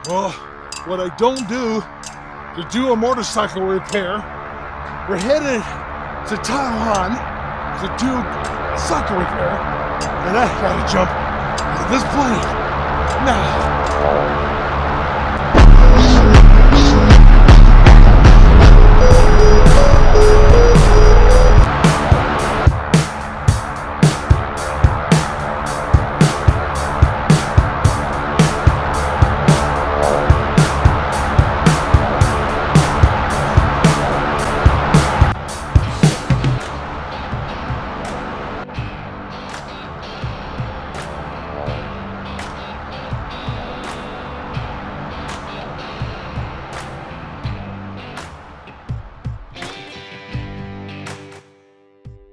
Well, what I don't do to do a motorcycle repair, we're headed to Taiwan to do cycle repair, and I gotta jump out of this plane now.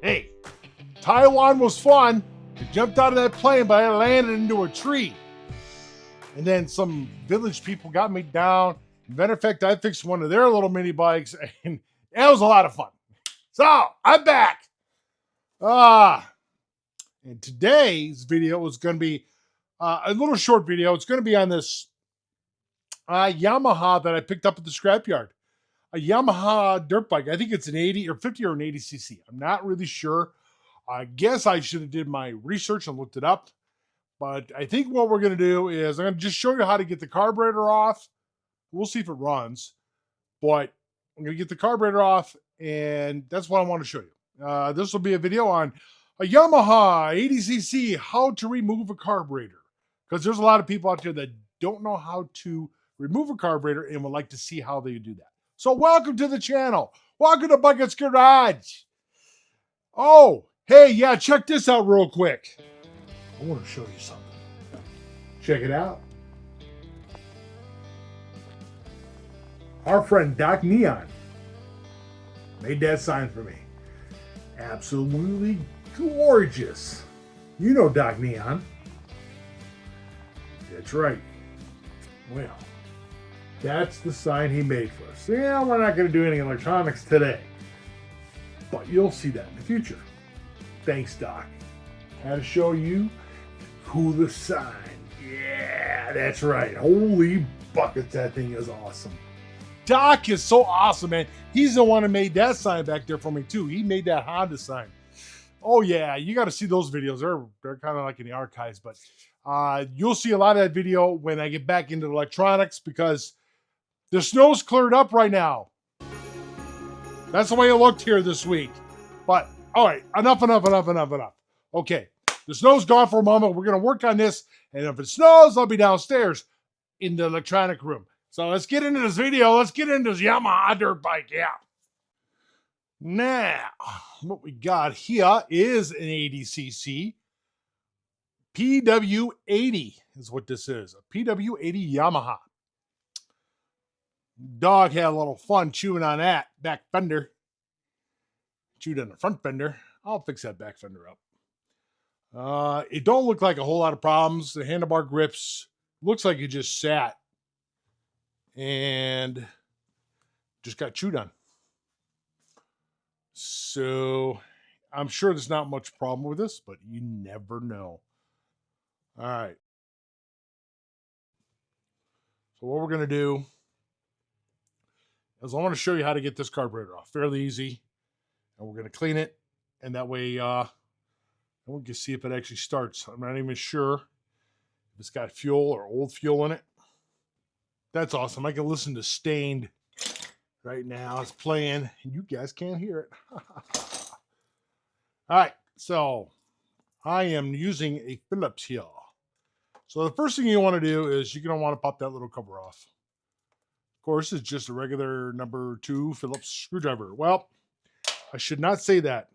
Hey, Taiwan was fun. I jumped out of that plane, but I landed into a tree. And then some village people got me down. Matter of fact, I fixed one of their little mini bikes, and that was a lot of fun. So I'm back. And today's video is going to be a little short video. It's going to be on this Yamaha that I picked up at the scrapyard. A Yamaha dirt bike. I think it's an 80 or 50 or an 80cc. I'm not really sure. I guess I should have did my research and looked it up. But I think what we're going to do is I'm going to just show you how to get the carburetor off. We'll see if it runs. But I'm going to get the carburetor off, and that's what I want to show you. This will be a video on a Yamaha 80cc, how to remove a carburetor. Because there's a lot of people out there that don't know how to remove a carburetor and would like to see how they do that. So welcome to the channel. Welcome to Bucket's Garage. Oh, hey, yeah, check this out real quick. I want to show you something. Check it out. Our friend Doc Neon made that sign for me. Absolutely gorgeous. You know Doc Neon. That's right. Well, that's the sign he made for us. Yeah, we're not going to do any electronics today, but you'll see that in the future. Thanks, Doc. Had to show you who the sign. Yeah, that's right. Holy buckets, that thing is awesome. Doc is so awesome, man. He's the one who made that sign back there for me, too. He made that Honda sign. Oh, yeah, you got to see those videos. They're kind of like in the archives, but you'll see a lot of that video when I get back into electronics because the snow's cleared up right now. That's the way it looked here this week. But, all right, enough. Okay, the snow's gone for a moment. We're going to work on this, and if it snows, I'll be downstairs in the electronic room. So let's get into this video. Let's get into this Yamaha dirt bike, yeah. Now, what we got here is an 80cc PW80 is what this is. A PW80 Yamaha. Dog had a little fun chewing on that back fender. Chewed on the front fender. I'll fix that back fender up. It don't look like a whole lot of problems. The handlebar grips looks like it just sat and just got chewed on. So I'm sure there's not much problem with this, but you never know. All right. So what we're going to do is I want to show you how to get this carburetor off. Fairly easy. And we're going to clean it. And that way, we can see if it actually starts. I'm not even sure if it's got fuel or old fuel in it. That's awesome. I can listen to Stained right now. It's playing, and you guys can't hear it. All right. So I am using a Phillips here. So the first thing you want to do is you're going to want to pop that little cover off. Of course, it's just a regular number 2 Phillips screwdriver. Well, I should not say that.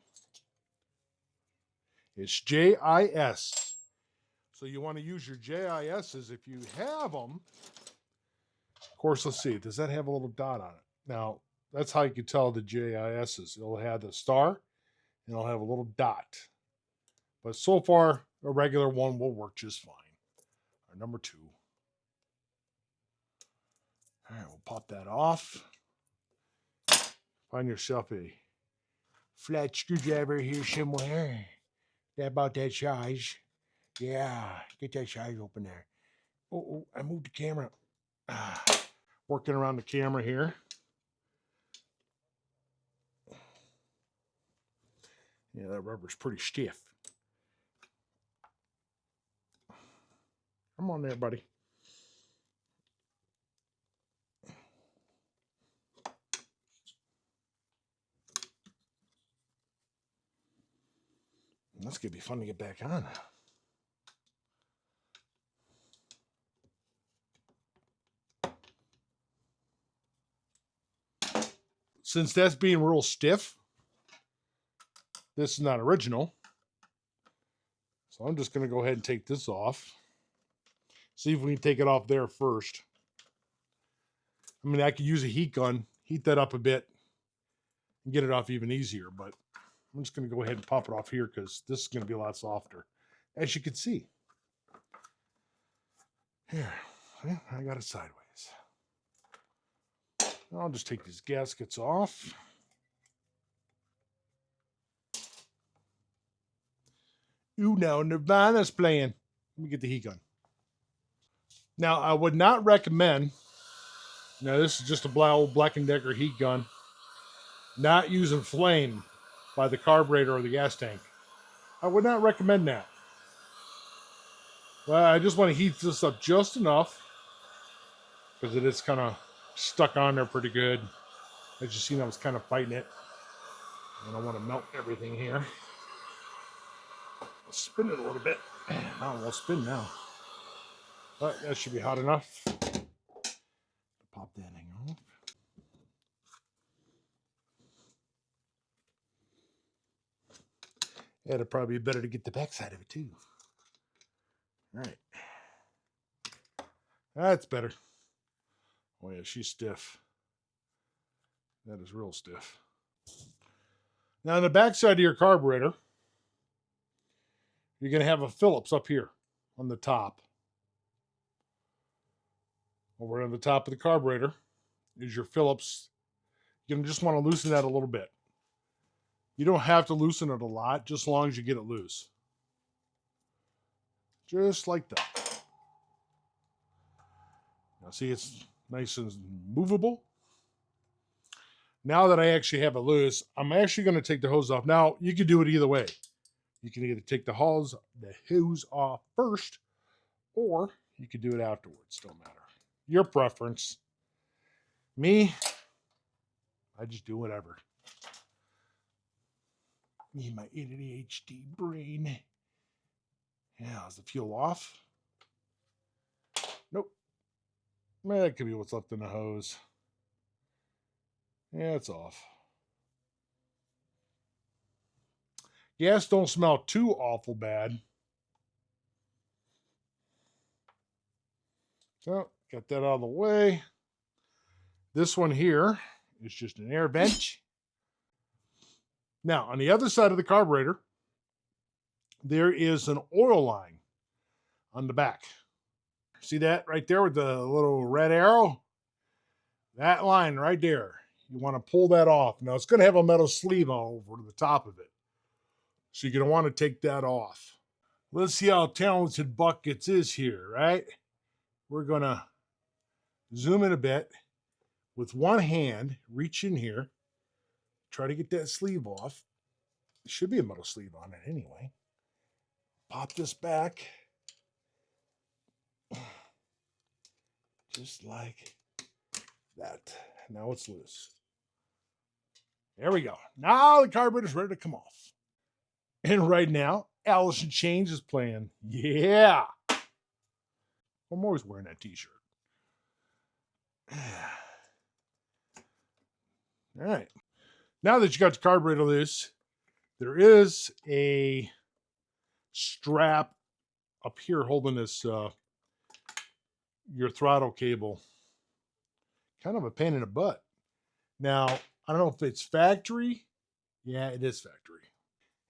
It's JIS. So you want to use your JISs if you have them. Of course, let's see. Does that have a little dot on it? Now, that's how you can tell the JISs. It'll have the star, and it'll have a little dot. But so far, a regular one will work just fine. Our number 2. All right, we'll pop that off. Find yourself a flat screwdriver here somewhere. About that size. Yeah, get that size open there. Oh, I moved the camera. Working around the camera here. Yeah, that rubber's pretty stiff. Come on there, buddy. That's going to be fun to get back on. Since that's being real stiff, this is not original. So I'm just going to go ahead and take this off. See if we can take it off there first. I mean, I could use a heat gun, heat that up a bit, and get it off even easier. But I'm just going to go ahead and pop it off here because this is going to be a lot softer, as you can see. Here, yeah, I got it sideways. I'll just take these gaskets off. Ooh, now Nirvana's playing. Let me get the heat gun. Now, I would not recommend, now this is just a old Black & Decker heat gun, not using flame by the carburetor or the gas tank. I would not recommend that. Well, I just want to heat this up just enough because it is kind of stuck on there pretty good. As you seen, I was kind of fighting it. I don't want to melt everything here. I'll spin it a little bit. Oh, we'll spin now. But that should be hot enough. Pop that thing off. Yeah, it'd probably be better to get the backside of it too. All right. That's better. Oh yeah, she's stiff. That is real stiff. Now on the backside of your carburetor, you're going to have a Phillips up here on the top. Over on the top of the carburetor is your Phillips. You're going to just want to loosen that a little bit. You don't have to loosen it a lot, just as long as you get it loose. Just like that. Now see, it's nice and movable. Now that I actually have it loose, I'm actually going to take the hose off. Now, you can do it either way. You can either take the hose off first, or you could do it afterwards. Don't matter. Your preference. Me, I just do whatever. Me and my ADHD brain. Yeah, is the fuel off? Nope. That could be what's left in the hose. Yeah, it's off. Gas don't smell too awful bad. So, got that out of the way. This one here is just an air vent. Now, on the other side of the carburetor, there is an oil line on the back. See that right there with the little red arrow? That line right there. You want to pull that off. Now, it's going to have a metal sleeve over the top of it. So you're going to want to take that off. Let's see how talented Buck gets is here, right? We're going to zoom in a bit. With one hand, reach in here. Try to get that sleeve off. There should be a metal sleeve on it anyway. Pop this back. Just like that. Now it's loose. There we go. Now the carburetor's ready to come off. And right now, Alice in Chains is playing. Yeah. I'm always wearing that t-shirt. All right. Now that you got the carburetor loose, there is a strap up here holding this your throttle cable. Kind of a pain in the butt. Now, I don't know if it's factory. Yeah, it is factory.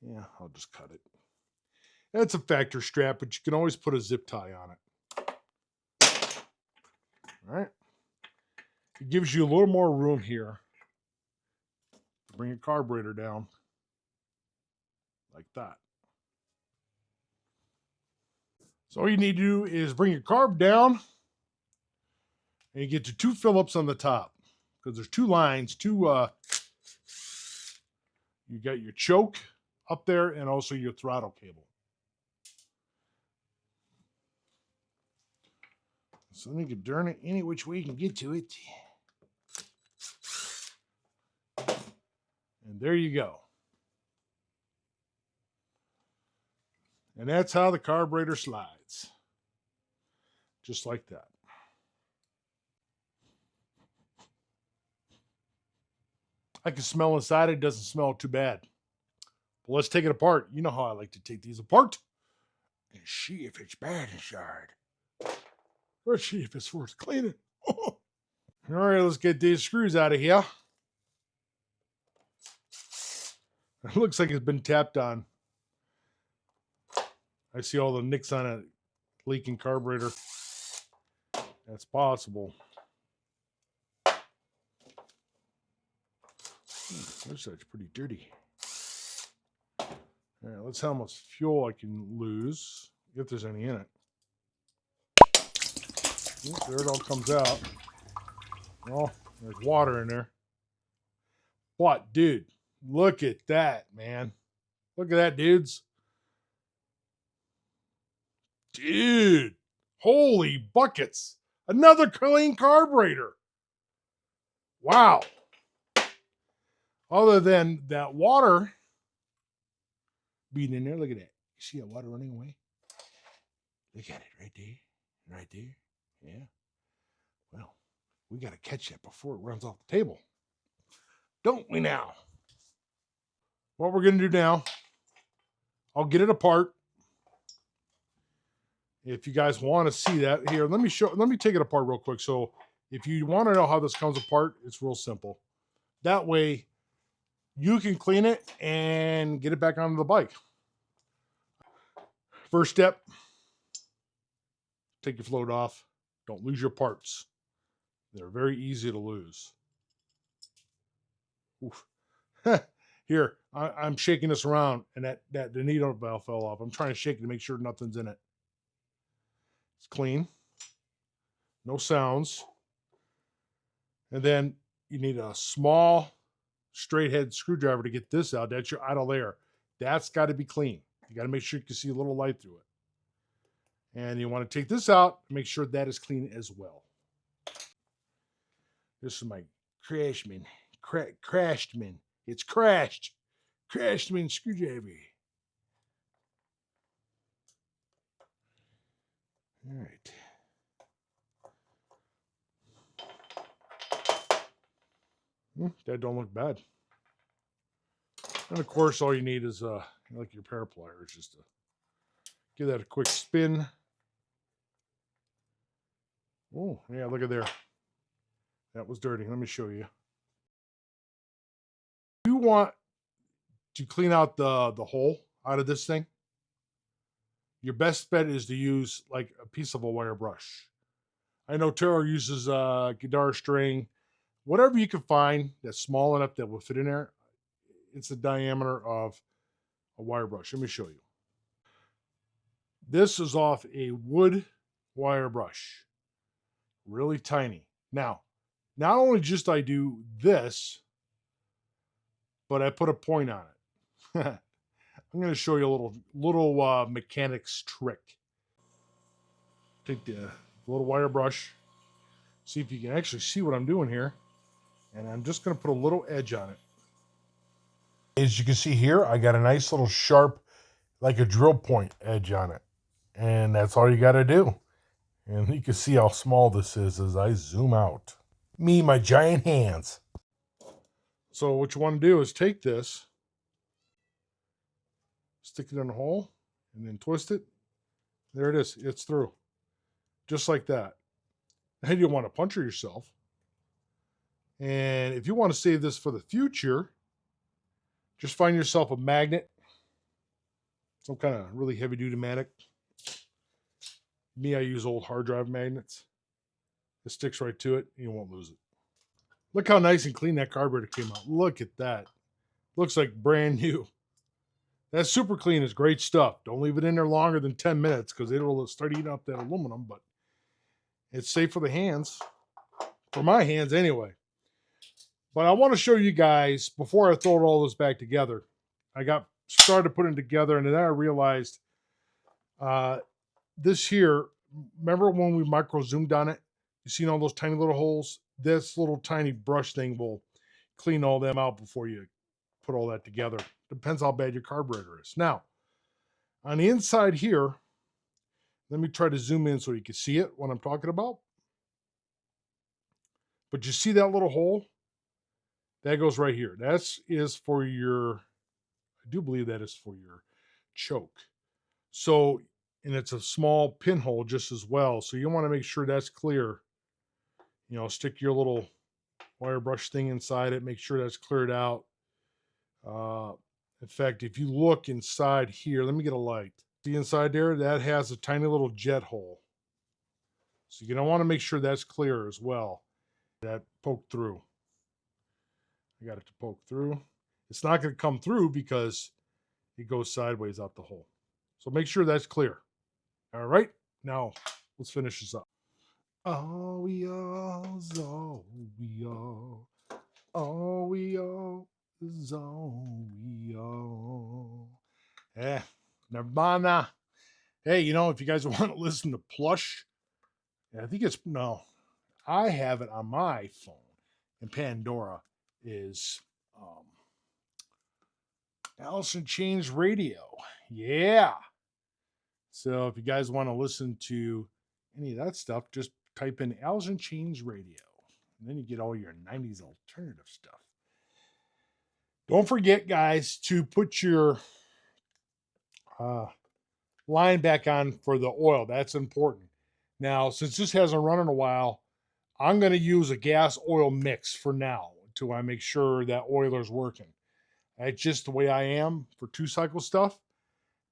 Yeah, I'll just cut it. It's a factory strap, but you can always put a zip tie on it. All right. It gives you a little more room here to bring your carburetor down like that. So all you need to do is bring your carb down And you get your 2 Phillips on the top because there's 2 lines, you got your choke up there and also your throttle cable. So then you can turn it any which way you can get to it. And there you go. And that's how the carburetor slides. Just like that. I can smell inside it. It doesn't smell too bad. But let's take it apart. You know how I like to take these apart and see if it's bad inside. Let's see if it's worth cleaning. All right, let's get these screws out of here. It looks like it's been tapped on. I see all the nicks on it, leaking carburetor. That's possible. This side's pretty dirty. All right, let's see how much fuel I can lose, if there's any in it. Oh, there it all comes out. Oh, there's water in there. But, dude, look at that, man. Look at that, dudes. Dude, holy buckets. Another clean carburetor. Wow. Other than that water being in there, look at that. You see that water running away? Look at it right there. Right there. Yeah. Well, we got to catch that before it runs off the table. Don't we now? What we're going to do now, I'll get it apart. If you guys want to see that, here, let me take it apart real quick. So if you want to know how this comes apart, it's real simple. That way you can clean it and get it back onto the bike. First step, take your float off. Don't lose your parts. They're very easy to lose. Oof. Here, I'm shaking this around, and that the needle valve fell off. I'm trying to shake it to make sure nothing's in it. It's clean. No sounds. And then you need a small straight head screwdriver to get this out. That's your idle layer. That's got to be clean. You got to make sure you can see a little light through it. And you want to take this out and make sure that is clean as well. This is my Crashman. Crashedman. It's crashed. Crashedman screwdriver. All right. That don't look bad. And of course, all you need is like your pair of pliers, just to give that a quick spin. Oh, yeah, look at there. That was dirty. Let me show you. You want to clean out the hole out of this thing. Your best bet is to use like a piece of a wire brush. I know Taro uses guitar string. Whatever you can find that's small enough that will fit in there. It's the diameter of a wire brush. Let me show you. This is off a wood wire brush. Really tiny. Now, not only just I do this, but I put a point on it. I'm going to show you a little mechanics trick. Take the little wire brush. See if you can actually see what I'm doing here. And I'm just going to put a little edge on it. As you can see here, I got a nice little sharp, like a drill point edge on it. And that's all you got to do. And you can see how small this is as I zoom out. Me, my giant hands. So what you want to do is take this, stick it in a hole, and then twist it. There it is. It's through. Just like that. Then you want to puncture yourself. And if you want to save this for the future, just find yourself a magnet. Some kind of really heavy-duty magnet. Me, I use old hard drive magnets. It sticks right to it, and you won't lose it. Look how nice and clean that carburetor came out. Look at that. Looks like brand new. That super clean is great stuff. Don't leave it in there longer than 10 minutes because it'll start eating up that aluminum, but it's safe for the hands. for my hands anyway. But I want to show you guys, before I throw all this back together, I got started putting it together, and then I realized this here, remember when we micro zoomed on it? You seen all those tiny little holes? This little tiny brush thing will clean all them out before you put all that together. Depends how bad your carburetor is. Now, on the inside here, let me try to zoom in so you can see it, what I'm talking about. But you see that little hole? That goes right here. That is for your, I do believe that is for your choke. So, and it's a small pinhole just as well. So you want to make sure that's clear. You know, stick your little wire brush thing inside it. Make sure that's cleared out. In fact, if you look inside here, let me get a light. See inside there? That has a tiny little jet hole. So you're going to want to make sure that's clear as well. That poked through. I got it to poke through. It's not going to come through because it goes sideways out the hole. So make sure that's clear. All right, now let's finish this up. Oh, we all is all we all. All we all is all we all. Nirvana. Hey, you know, if you guys want to listen to Plush, I think it's, no, I have it on my phone. And Pandora is Alice in Chains Radio. Yeah. So if you guys want to listen to any of that stuff, just type in Alice in Chains Radio. And then you get all your 90s alternative stuff. Don't forget, guys, to put your line back on for the oil. That's important. Now, since this hasn't run in a while, I'm going to use a gas oil mix for now until I make sure that oiler's working. That's just the way I am for 2-cycle stuff.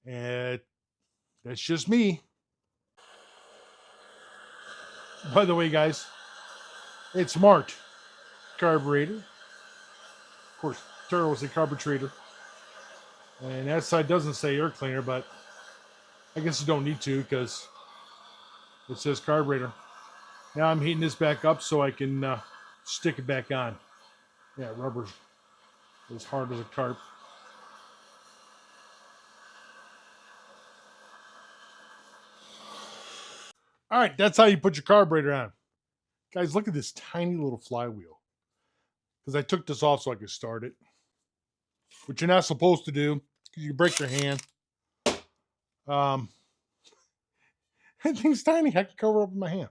And that's just me. By the way, guys, it's Mart carburetor. Of course, Tara will say carburetor. And that side doesn't say air cleaner, but I guess you don't need to because it says carburetor. Now I'm heating this back up so I can stick it back on. Yeah, rubber's as hard as a carp. All right, that's how you put your carburetor on. Guys, look at this tiny little flywheel. Because I took this off so I could start it. Which you're not supposed to do because you break your hand. That thing's tiny. I can cover it up with my hand.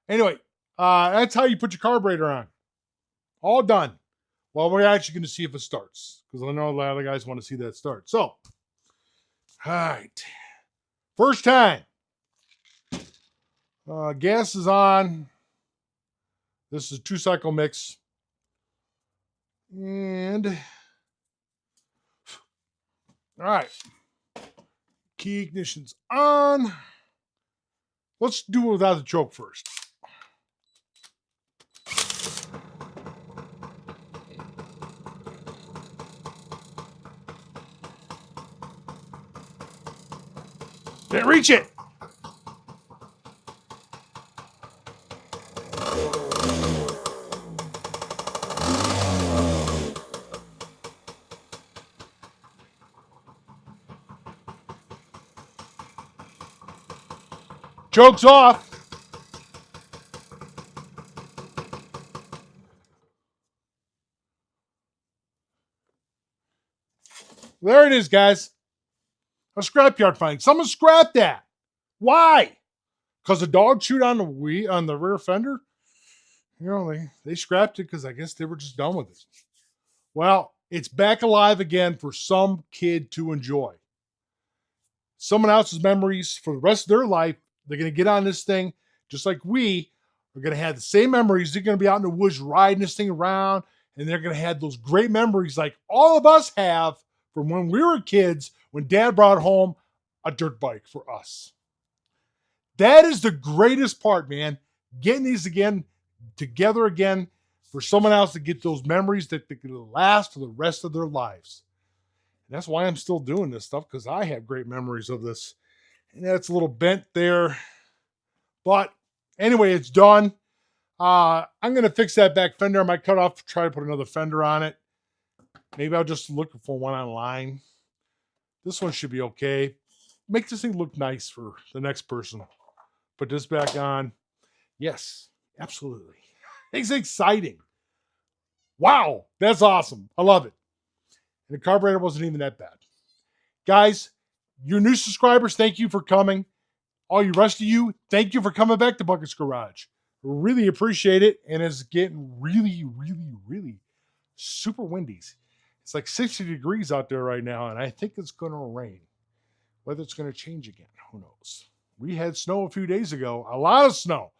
Anyway, that's how you put your carburetor on. All done. Well, we're actually going to see if it starts. Because I know a lot of guys want to see that start. So, all right. First time. Gas is on. This is a 2-cycle mix. And, all right. Key ignition's on. Let's do it without the choke first. Can't reach it. Choke's off. There it is, guys. A scrapyard find. Someone scrapped that. Why? Because the dog chewed on the rear fender? You know, they scrapped it because I guess they were just done with it. Well, it's back alive again for some kid to enjoy. Someone else's memories for the rest of their life. They're going to get on this thing just like we are going to have the same memories. They're going to be out in the woods riding this thing around, and they're going to have those great memories like all of us have from when we were kids when Dad brought home a dirt bike for us. That is the greatest part, man. Getting these together again for someone else to get those memories that they can last for the rest of their lives. And that's why I'm still doing this stuff, because I have great memories of this. And that's a little bent there. But anyway, it's done. I'm going to fix that back fender. I might cut off, try to put another fender on it. Maybe I'll just look for one online. This one should be okay. Make this thing look nice for the next person. Put this back on. Yes, absolutely. It's exciting. Wow, that's awesome. I love it. And the carburetor wasn't even that bad. Guys, your new subscribers, thank you for coming. All you rest of you, thank you for coming back to Buckets Garage. Really appreciate it. And it's getting really, really, really super windy. It's like 60 degrees out there right now, and I think it's going to rain. Whether it's going to change again, who knows? We had snow a few days ago, a lot of snow.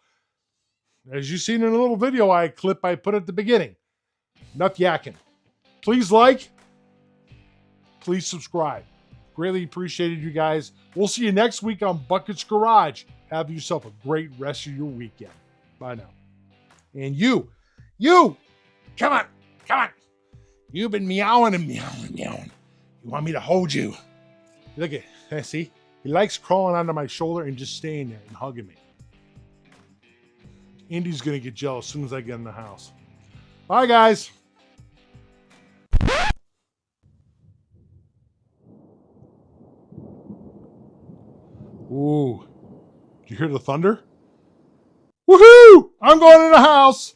As you've seen in a little video I put at the beginning. Enough yakking. Please like. Please subscribe. Greatly appreciated, you guys. We'll see you next week on Buckets Garage. Have yourself a great rest of your weekend. Bye now. And you, come on. You've been meowing and meowing. You want me to hold you? Look at, see? He likes crawling onto my shoulder and just staying there and hugging me. Indy's going to get jealous as soon as I get in the house. Bye, guys. Ooh. Did you hear the thunder? Woohoo! I'm going in the house.